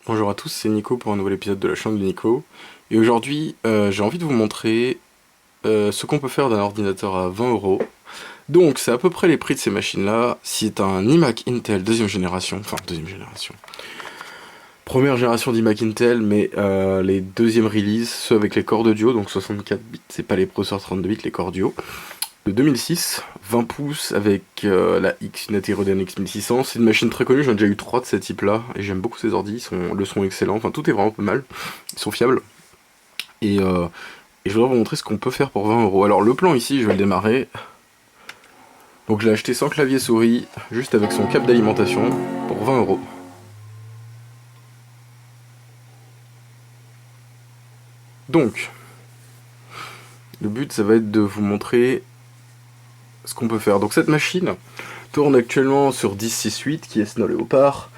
Bonjour à tous, c'est Nico pour un nouvel épisode de la chaîne de Nico. Et aujourd'hui, j'ai envie de vous montrer ce qu'on peut faire d'un ordinateur à 20 €. Donc, c'est à peu près les prix de ces machines-là. C'est un iMac Intel deuxième génération, enfin deuxième génération. Première génération d'iMac Intel, mais les deuxièmes releases, ceux avec les corps audio, donc 64 bits, c'est pas les processeurs 32 bits, les corps audio. De 2006, 20 pouces avec la X-Unity Radeon X1600. C'est une machine très connue, j'en ai déjà eu 3 de ce type-là, et j'aime beaucoup ces ordi, le son est excellent, enfin tout est vraiment pas mal, ils sont fiables. Et je voudrais vous montrer ce qu'on peut faire pour 20 €. Alors le plan ici, je vais le démarrer. Donc je l'ai acheté sans clavier souris, juste avec son câble d'alimentation, pour 20 €. Donc, le but ça va être de vous montrer ce qu'on peut faire. Donc cette machine tourne actuellement sur 10.6.8 qui est Snow Leopard.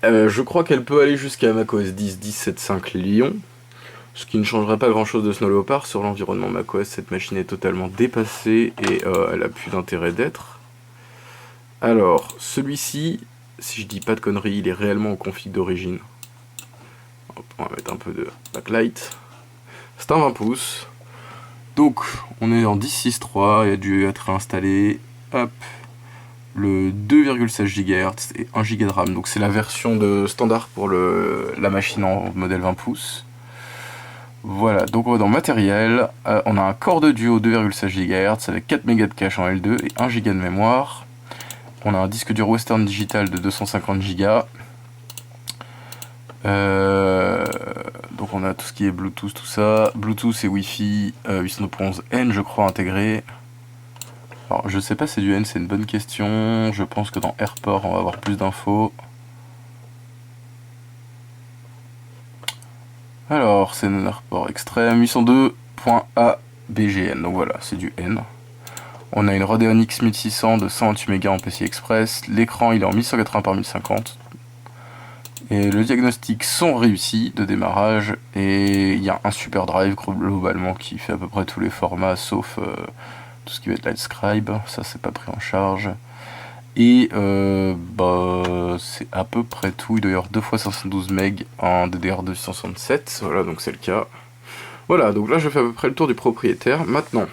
Je crois qu'elle peut aller jusqu'à macOS 10 10.7.5 Lyon, ce qui ne changerait pas grand chose de Snow Leopard. Sur l'environnement macOS, cette machine est totalement dépassée et elle a plus d'intérêt d'être. Alors, celui-ci, si je dis pas de conneries, il est réellement en config d'origine. On va mettre un peu de backlight. C'est un 20 pouces. Donc, on est en 10.6.3, il a dû être installé. Hop, le 2,16 GHz et 1 Go de RAM. Donc c'est la version de standard pour la machine en modèle 20 pouces. Voilà, donc on va dans matériel. On a un Core de Duo 2,16 GHz avec 4 Go de cache en L2 et 1 Go de mémoire. On a un disque dur Western Digital de 250 Go. Donc on a tout ce qui est Bluetooth, tout ça. Bluetooth et Wi-Fi 802.11n je crois intégré. Alors je sais pas si c'est du N, c'est une bonne question. Je pense que dans AirPort on va avoir plus d'infos. Alors c'est un AirPort extrême 802.abgn, donc voilà, c'est du N. On a une Radeon X 1600 de 128 Go en PCI Express. L'écran il est en 1180 par 1050. Et le diagnostic sont réussis de démarrage. Et il y a un super drive globalement qui fait à peu près tous les formats sauf tout ce qui va être Lightscribe. Ça c'est pas pris en charge. Et c'est à peu près tout. Il doit y avoir 2 fois 512 MB en DDR267. Voilà, donc c'est le cas. Voilà, donc là je fais à peu près le tour du propriétaire. Maintenant,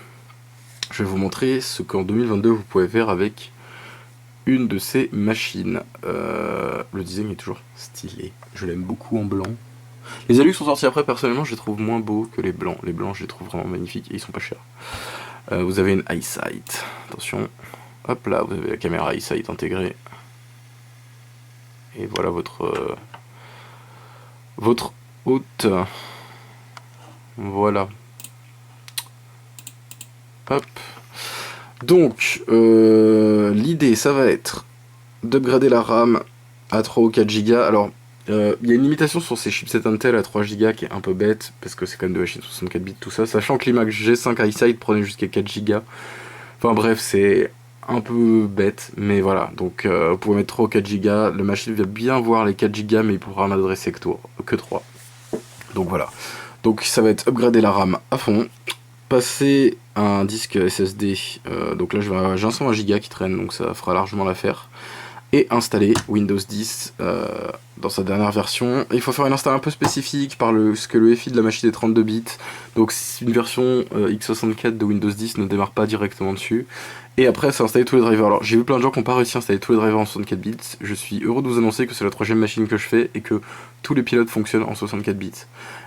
je vais vous montrer ce qu'en 2022 vous pouvez faire avec une de ces machines. Le design est toujours stylé. Je l'aime beaucoup en blanc. Les alus sont sortis après, personnellement je les trouve moins beaux que les blancs. Les blancs je les trouve vraiment magnifiques et ils sont pas chers. Vous avez une EyeSight. Attention. Hop là, vous avez la caméra EyeSight intégrée. Et voilà votre hôte. Voilà. Hop. Donc, l'idée, ça va être d'upgrader la RAM à 3 ou 4 Go. Alors, il y a une limitation sur ces chipsets Intel à 3 Go qui est un peu bête, parce que c'est quand même de machines 64 bits, tout ça. Sachant que l'iMac G5 EyeSight prenait jusqu'à 4 Go. Enfin bref, c'est un peu bête, mais voilà. Donc, vous pouvez mettre 3 ou 4 Go. La machine va bien voir les 4 Go, mais il pourra en adresser que 3. Donc voilà. Donc ça va être upgrader la RAM à fond, passer un disque SSD, donc là j'ai un 120 Go qui traîne, donc ça fera largement l'affaire, et installer Windows 10 dans sa dernière version. Il faut faire une install un peu spécifique parce que le FI de la machine est 32 bits, donc une version x64 de Windows 10 ne démarre pas directement dessus. Et après c'est installer tous les drivers. Alors j'ai vu plein de gens qui n'ont pas réussi à installer tous les drivers en 64 bits. Je suis heureux de vous annoncer que c'est la 3ème machine que je fais et que tous les pilotes fonctionnent en 64 bits.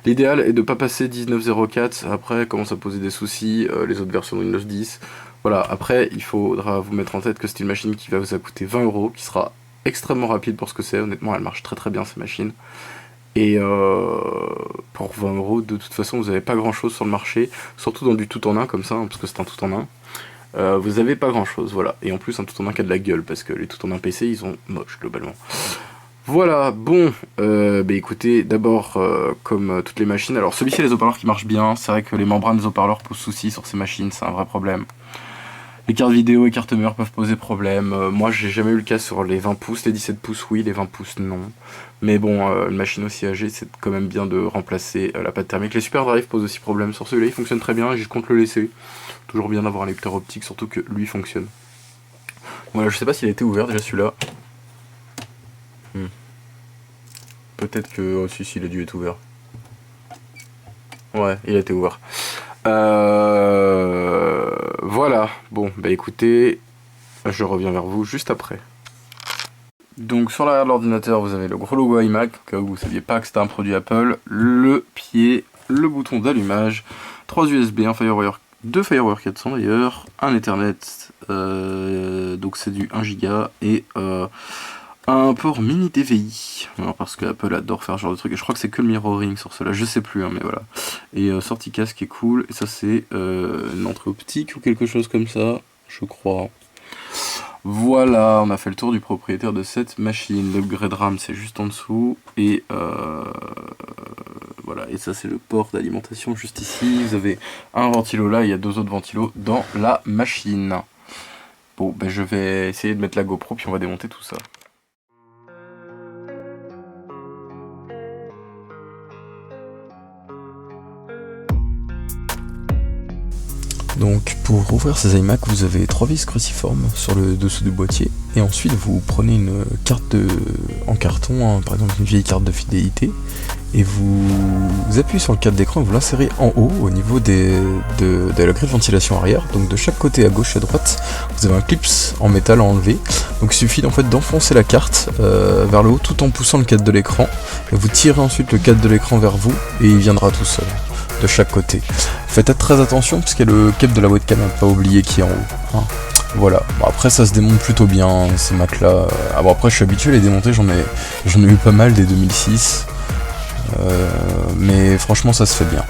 L'idéal est de ne pas passer 19.04, après commence à poser des soucis, les autres versions de Windows 10. Voilà, après il faudra vous mettre en tête que c'est une machine qui va vous coûter 20 €, qui sera extrêmement rapide pour ce que c'est. Honnêtement elle marche très très bien cette machine. Et pour 20 € de toute façon vous n'avez pas grand chose sur le marché, surtout dans du tout en un comme ça, hein, parce que c'est un tout en un. Vous avez pas grand chose, voilà. Et en plus un tout en un qui a de la gueule, parce que les tout en un PC ils sont moches globalement. Voilà, bon, écoutez, d'abord, comme toutes les machines, alors celui-ci a les haut-parleurs qui marchent bien, c'est vrai que les membranes des haut-parleurs posent souci sur ces machines, c'est un vrai problème. Les cartes vidéo et cartes mères peuvent poser problème, moi j'ai jamais eu le cas sur les 20 pouces, les 17 pouces oui, les 20 pouces non. Mais bon, une machine aussi âgée, c'est quand même bien de remplacer la pâte thermique. Les Super Drive posent aussi problème, sur celui-là il fonctionne très bien et je compte le laisser. Toujours bien d'avoir un lecteur optique, surtout que lui fonctionne. Voilà, je sais pas s'il a été ouvert déjà celui-là. peut-être que... Oh si, il a dû être ouvert. Ouais, il a été ouvert. Voilà, bon, bah écoutez, je reviens vers vous juste après. Donc sur l'arrière de l'ordinateur, vous avez le gros logo iMac, au cas où vous ne saviez pas que c'était un produit Apple, le pied, le bouton d'allumage, 3 USB, un FireWire, 2 FireWire 400 d'ailleurs, un Ethernet, donc c'est du 1 Go, et un port mini DVI, alors parce que Apple adore faire ce genre de truc, et je crois que c'est que le mirroring sur cela, je sais plus, hein, mais voilà. Et sortie casque qui est cool, et ça c'est une entrée optique ou quelque chose comme ça, je crois. Voilà, on a fait le tour du propriétaire de cette machine. L'upgrade RAM c'est juste en dessous, et voilà, et ça c'est le port d'alimentation juste ici. Vous avez un ventilo là, il y a 2 autres ventilos dans la machine. Bon, ben je vais essayer de mettre la GoPro puis on va démonter tout ça. Donc pour ouvrir ces iMac, vous avez 3 vis cruciformes sur le dessous du boîtier, et ensuite vous prenez une carte en carton, hein, par exemple une vieille carte de fidélité, et vous appuyez sur le cadre d'écran et vous l'insérez en haut au niveau de la grille de ventilation arrière. Donc de chaque côté, à gauche et à droite, vous avez un clips en métal à enlever. Donc il suffit en fait d'enfoncer la carte vers le haut tout en poussant le cadre de l'écran, et vous tirez ensuite le cadre de l'écran vers vous et il viendra tout seul de chaque côté. Faites très attention parce qu'il y a le câble de la webcam à pas oublier qui est en haut, hein. Voilà, bon, après ça se démonte plutôt bien ces Mac là. Ah bon, après je suis habitué à les démonter, j'en ai eu pas mal des 2006, mais franchement ça se fait bien.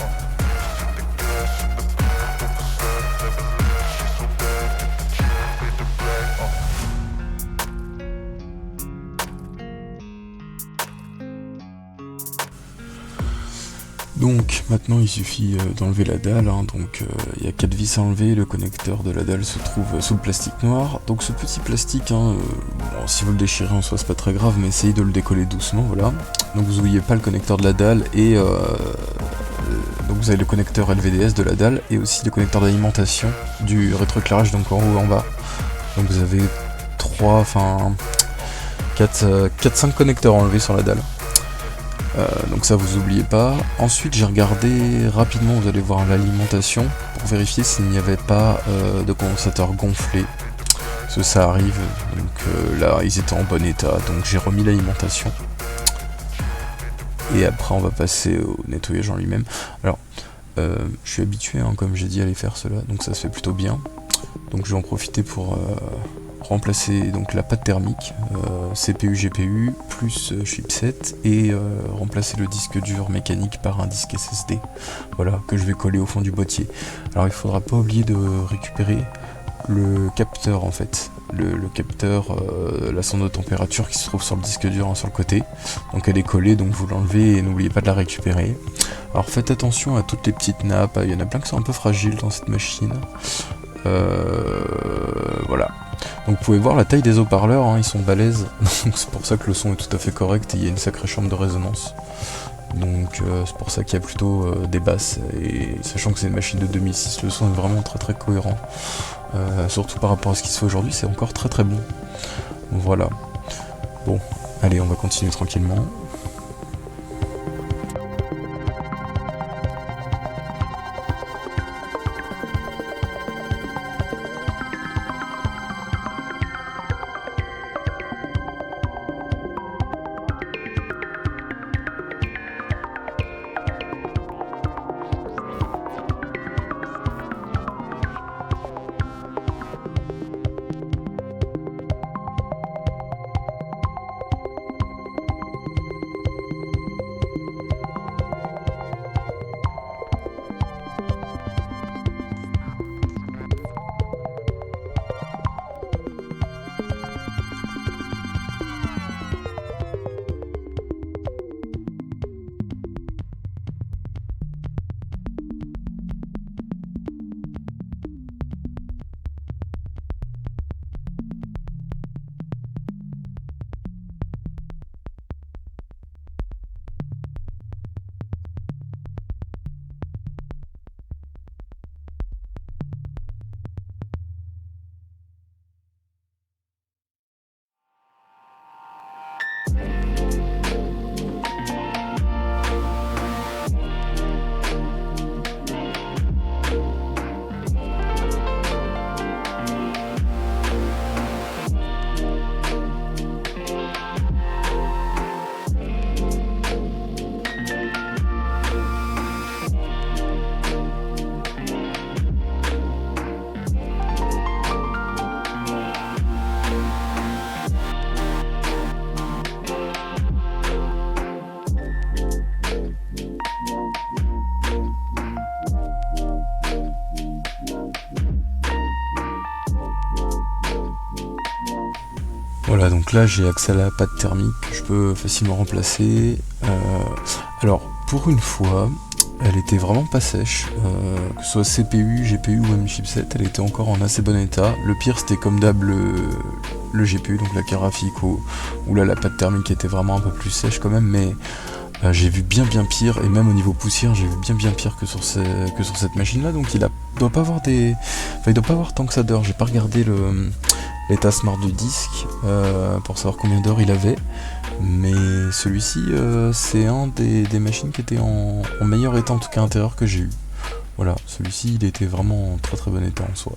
Donc maintenant il suffit d'enlever la dalle, hein. Donc il y a 4 vis à enlever, le connecteur de la dalle se trouve sous le plastique noir. Donc ce petit plastique, hein, bon, si vous le déchirez en soi c'est pas très grave, mais essayez de le décoller doucement, voilà. Donc vous n'oubliez pas le connecteur de la dalle, et donc vous avez le connecteur LVDS de la dalle, et aussi le connecteur d'alimentation du rétroéclairage, donc en haut et en bas. Donc vous avez 4-5 connecteurs à enlever sur la dalle. Donc ça vous oubliez pas. Ensuite j'ai regardé rapidement, vous allez voir l'alimentation pour vérifier s'il n'y avait pas de condensateur gonflé, parce que ça arrive. Donc là ils étaient en bon état, donc j'ai remis l'alimentation, et après on va passer au nettoyage en lui-même. Alors je suis habitué, hein, comme j'ai dit, à les faire cela, donc ça se fait plutôt bien. Donc je vais en profiter pour remplacer donc la pâte thermique, CPU, GPU, plus chipset, et remplacer le disque dur mécanique par un disque SSD, voilà, que je vais coller au fond du boîtier. Alors il faudra pas oublier de récupérer le capteur, en fait, le capteur, la sonde de température qui se trouve sur le disque dur, hein, sur le côté. Donc elle est collée, donc vous l'enlevez et n'oubliez pas de la récupérer. Alors faites attention à toutes les petites nappes, il y en a plein qui sont un peu fragiles dans cette machine. Voilà. Donc vous pouvez voir la taille des haut-parleurs, hein, ils sont balèzes, donc c'est pour ça que le son est tout à fait correct et il y a une sacrée chambre de résonance. Donc c'est pour ça qu'il y a plutôt des basses, et sachant que c'est une machine de 2006, le son est vraiment très très cohérent. Surtout par rapport à ce qui se fait aujourd'hui, c'est encore très très bon. Voilà. Bon, allez, on va continuer tranquillement. Voilà, donc là j'ai accès à la pâte thermique que je peux facilement remplacer. Alors, pour une fois, elle était vraiment pas sèche, que ce soit CPU, GPU ou même chipset, elle était encore en assez bon état. Le pire c'était comme d'hab le GPU, donc la carte graphique, où là la pâte thermique était vraiment un peu plus sèche quand même, mais j'ai vu bien pire, et même au niveau poussière j'ai vu bien pire que sur cette machine là, donc doit pas avoir il doit pas avoir tant que ça d'heures. J'ai pas regardé l'état smart du disque pour savoir combien d'heures il avait, mais celui-ci c'est un des machines qui était en meilleur état, en tout cas intérieur, que j'ai eu. Voilà, celui-ci il était vraiment en très bon état en soi.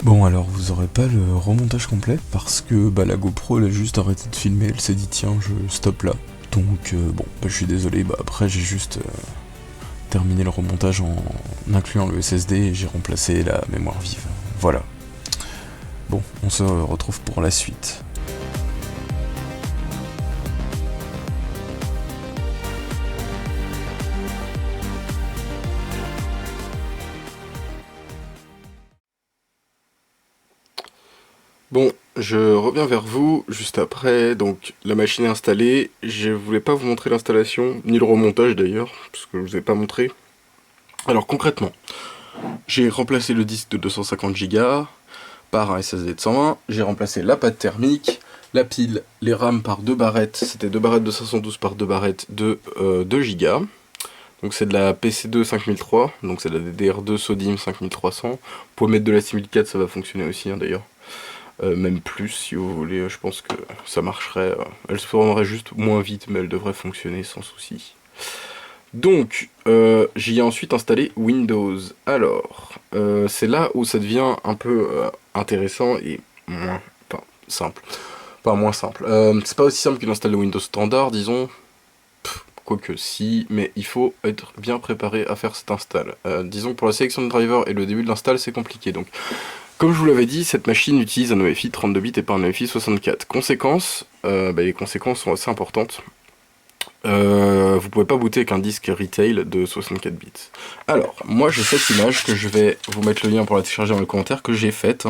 Bon, alors vous aurez pas le remontage complet parce que bah, la GoPro elle a juste arrêté de filmer, elle s'est dit tiens je stoppe là. Donc bon, bah, je suis désolé, bah, après j'ai juste terminé le remontage en incluant le SSD et j'ai remplacé la mémoire vive. Voilà. Bon, on se retrouve pour la suite. Bon, je reviens vers vous juste après, donc la machine est installée, je voulais pas vous montrer l'installation, ni le remontage d'ailleurs, parce que je vous ai pas montré. Alors concrètement, j'ai remplacé le disque de 250 Go par un SSD de 120, j'ai remplacé la pâte thermique, la pile, les RAM par deux barrettes, c'était deux barrettes de 512 par deux barrettes de 2 Go. Donc c'est de la PC2 5003, donc c'est de la DDR2 SODIMM 5300. Vous pouvez mettre de la 6004, ça va fonctionner aussi d'ailleurs. Même plus si vous voulez, je pense que ça marcherait. Elle se formerait juste moins vite, mais elle devrait fonctionner sans souci. Donc, j'y ai ensuite installé Windows. Alors, c'est là où ça devient un peu intéressant et moins, enfin, simple. Pas moins simple. C'est pas aussi simple qu'une install de Windows standard, disons. Quoique si, mais il faut être bien préparé à faire cette install. Disons que pour la sélection de driver et le début de l'install, c'est compliqué. Donc, comme je vous l'avais dit, cette machine utilise un UEFI 32 bits et pas un UEFI 64. Conséquences, les conséquences sont assez importantes. Vous pouvez pas booter avec un disque retail de 64 bits. Alors, moi j'ai cette image que je vais vous mettre le lien pour la télécharger dans les commentaires que j'ai faite.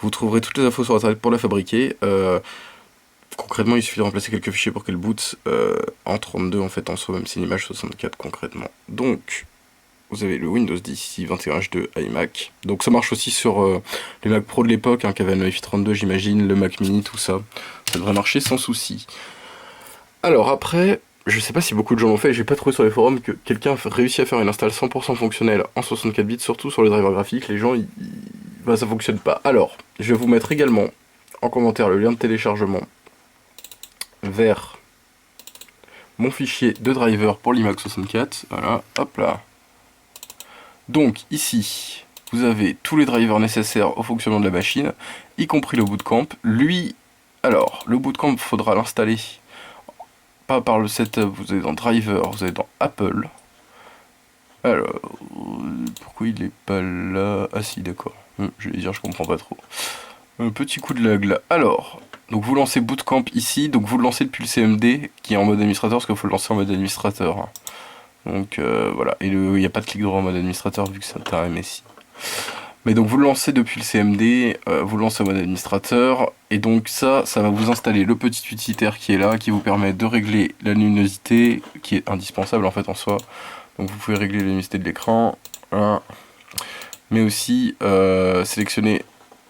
Vous trouverez toutes les infos sur internet pour la fabriquer. Concrètement, il suffit de remplacer quelques fichiers pour qu'elle boot en 32 en fait en soi, même si c'est une image 64 concrètement. Donc, vous avez le Windows 10 ici, 21H2 iMac. Donc ça marche aussi sur les Mac Pro de l'époque, qui avaient un UEFI 32 j'imagine, le Mac Mini, tout ça. Ça devrait marcher sans souci. Alors après, je sais pas si beaucoup de gens l'ont fait, j'ai pas trouvé sur les forums que quelqu'un a réussi à faire une install 100% fonctionnelle en 64 bits, surtout sur les drivers graphiques, les gens, bah, ça fonctionne pas. Alors, je vais vous mettre également en commentaire le lien de téléchargement vers mon fichier de driver pour l'iMac 64, voilà, hop là. Donc ici, vous avez tous les drivers nécessaires au fonctionnement de la machine, y compris le bootcamp. Lui, alors, le bootcamp, faudra l'installer, pas par le setup, vous allez dans driver, vous allez dans Apple. Alors, pourquoi il est pas là? Ah si, d'accord, je vais dire, je comprends pas trop. Un petit coup de lag là. Alors, donc vous lancez bootcamp ici, donc vous le lancez depuis le CMD, qui est en mode administrateur, parce qu'il faut le lancer en mode administrateur. Donc voilà, et il n'y a pas de clic droit en mode administrateur vu que c'est un MSI. Mais donc vous le lancez depuis le CMD, vous le lancez en mode administrateur, et donc ça va vous installer le petit utilitaire qui est là, qui vous permet de régler la luminosité, qui est indispensable en fait en soi. Donc vous pouvez régler la luminosité de l'écran, voilà. Mais aussi sélectionner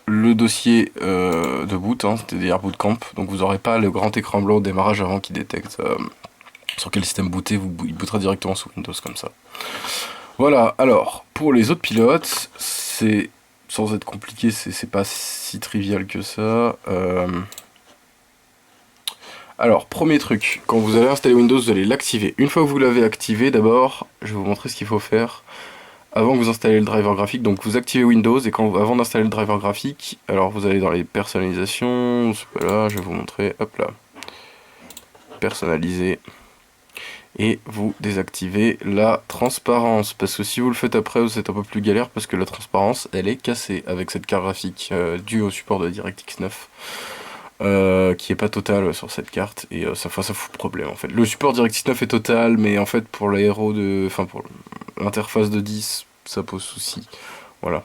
le dossier de boot, c'est-à-dire bootcamp, donc vous n'aurez pas le grand écran blanc au démarrage avant qu'il détecte sur quel système booter, il bootera directement sous Windows comme ça. Voilà, alors, pour les autres pilotes, c'est, sans être compliqué, c'est pas si trivial que ça. Alors, premier truc, quand vous allez installer Windows, vous allez l'activer. Une fois que vous l'avez activé, d'abord, je vais vous montrer ce qu'il faut faire avant que vous installez le driver graphique. Donc vous activez Windows, et avant d'installer le driver graphique, alors vous allez dans les personnalisations, voilà, je vais vous montrer, hop là, personnaliser. Et vous désactivez la transparence, parce que si vous le faites après, c'est un peu plus galère, parce que la transparence, elle est cassée avec cette carte graphique due au support de DirectX 9, qui est pas total sur cette carte, et ça fout problème en fait. Le support DirectX 9 est total, mais en fait pour l'aéro pour l'interface de 10, ça pose souci. Voilà.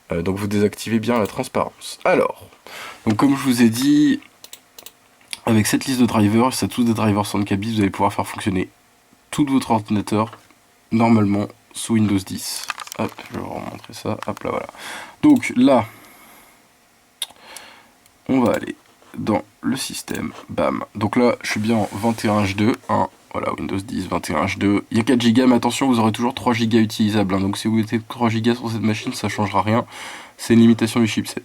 Donc vous désactivez bien la transparence. Alors, donc comme je vous ai dit, avec cette liste de drivers, c'est tous des drivers 64 bits, vous allez pouvoir faire fonctionner tout votre ordinateur normalement sous Windows 10. Hop, je vais vous remontrer ça. Hop là, voilà. Donc là, on va aller dans le système. Bam. Donc là, je suis bien en 21H2. Voilà, Windows 10, 21H2. Il y a 4 Go, mais attention, vous aurez toujours 3 Go utilisables. Donc si vous mettez 3 Go sur cette machine, ça changera rien. C'est une limitation du chipset.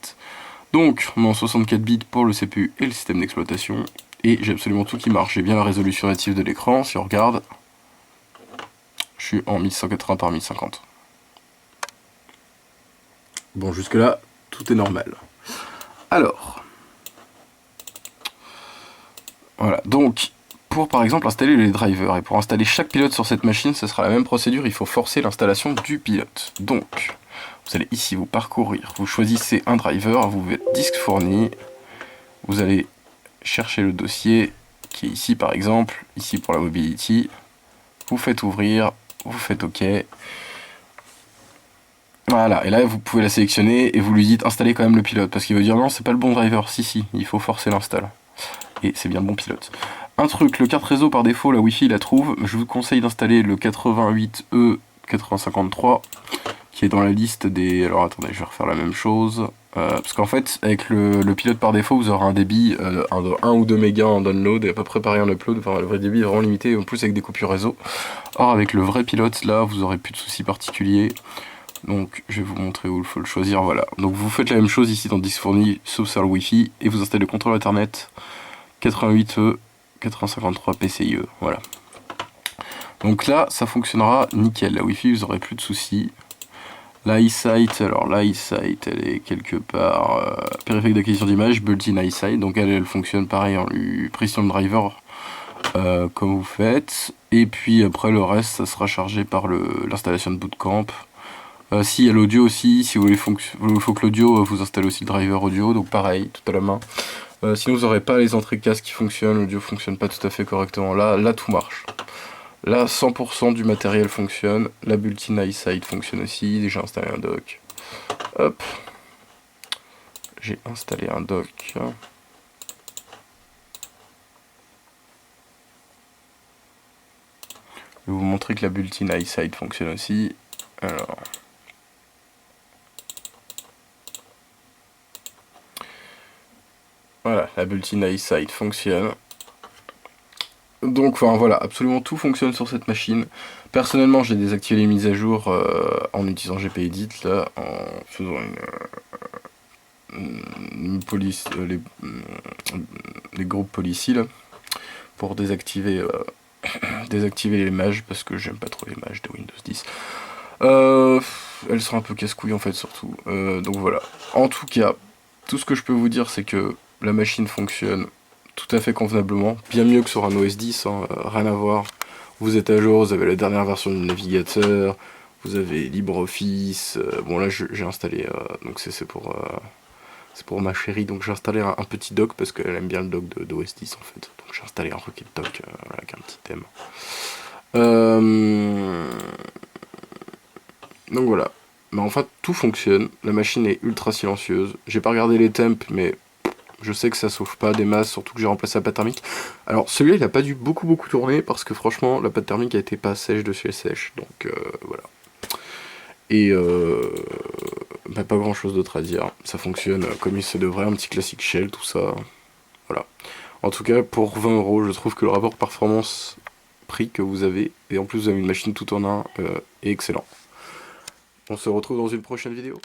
Donc, on est en 64 bits pour le CPU et le système d'exploitation. Et j'ai absolument tout qui marche. J'ai bien la résolution native de l'écran. Si on regarde, je suis en 1180 par 1050. Bon, jusque là, tout est normal. Alors, voilà, donc pour par exemple installer les drivers et pour installer chaque pilote sur cette machine, ce sera la même procédure, il faut forcer l'installation du pilote. Donc, vous allez ici vous parcourir, vous choisissez un driver, vous faites disque fourni, vous allez chercher le dossier qui est ici par exemple, ici pour la mobility, vous faites ouvrir, vous faites OK. Voilà, et là vous pouvez la sélectionner et vous lui dites installer quand même le pilote, parce qu'il va dire non c'est pas le bon driver, si, il faut forcer l'install. Et c'est bien le bon pilote. Un truc, le carte réseau par défaut, la Wi-Fi la trouve, je vous conseille d'installer le 88E8053, qui est dans la liste des... Alors attendez, je vais refaire la même chose. Parce qu'en fait, avec le pilote par défaut, vous aurez un débit, 1 ou 2 mégas en download et à peu près pareil en upload. Enfin, le vrai débit est vraiment limité, en plus avec des coupures réseau. Or, avec le vrai pilote, là, vous aurez plus de soucis particuliers. Donc, je vais vous montrer où il faut le choisir, voilà. Donc, vous faites la même chose ici dans disque fourni, sauf sur le Wi-Fi, et vous installez le contrôle Ethernet 88E 453 PCIe, voilà. Donc là, ça fonctionnera nickel, la Wi-Fi, vous aurez plus de soucis. La iSight, alors la iSight, elle est quelque part périphérique d'acquisition d'image, built-in iSight, donc elle fonctionne pareil en lui précision de driver comme vous faites. Et puis après le reste, ça sera chargé par l'installation de Bootcamp. Si il y a l'audio aussi, si vous voulez, il faut que l'audio, vous installez aussi le driver audio, donc pareil, tout à la main. Sinon vous n'aurez pas les entrées casque qui fonctionnent, l'audio fonctionne pas tout à fait correctement, là tout marche. Là 100% du matériel fonctionne, la built-in iSight fonctionne aussi, déjà installé un dock. Hop, j'ai installé un dock. Je vais vous montrer que la built-in iSight fonctionne aussi. Alors... Voilà, la built-in iSight fonctionne. Donc enfin voilà, absolument tout fonctionne sur cette machine. Personnellement j'ai désactivé les mises à jour en utilisant GPEdit là, en faisant une police, les groupes policy là, pour désactiver les mages parce que j'aime pas trop les mages de Windows 10. Elles sont un peu casse-couilles en fait surtout. Donc voilà. En tout cas, tout ce que je peux vous dire c'est que la machine fonctionne tout à fait convenablement, bien mieux que sur un OS 10, hein, rien à voir. Vous êtes à jour, vous avez la dernière version du navigateur, vous avez LibreOffice, bon là j'ai installé, donc c'est pour ma chérie, donc j'ai installé un petit dock parce qu'elle aime bien le dock d'OS 10 en fait, donc j'ai installé un Rocket Dock voilà, avec un petit thème. Donc voilà, mais enfin tout fonctionne, la machine est ultra silencieuse, j'ai pas regardé les temps mais... Je sais que ça sauve pas des masses, surtout que j'ai remplacé la pâte thermique. Alors celui-là il a pas dû beaucoup tourner parce que franchement la pâte thermique a été pas sèche de chez sèche. Donc voilà. Et bah, pas grand chose d'autre à dire. Ça fonctionne comme il se devrait, un petit classique shell, tout ça. Voilà. En tout cas pour 20 €, je trouve que le rapport performance prix que vous avez, et en plus vous avez une machine tout en un, est excellent. On se retrouve dans une prochaine vidéo.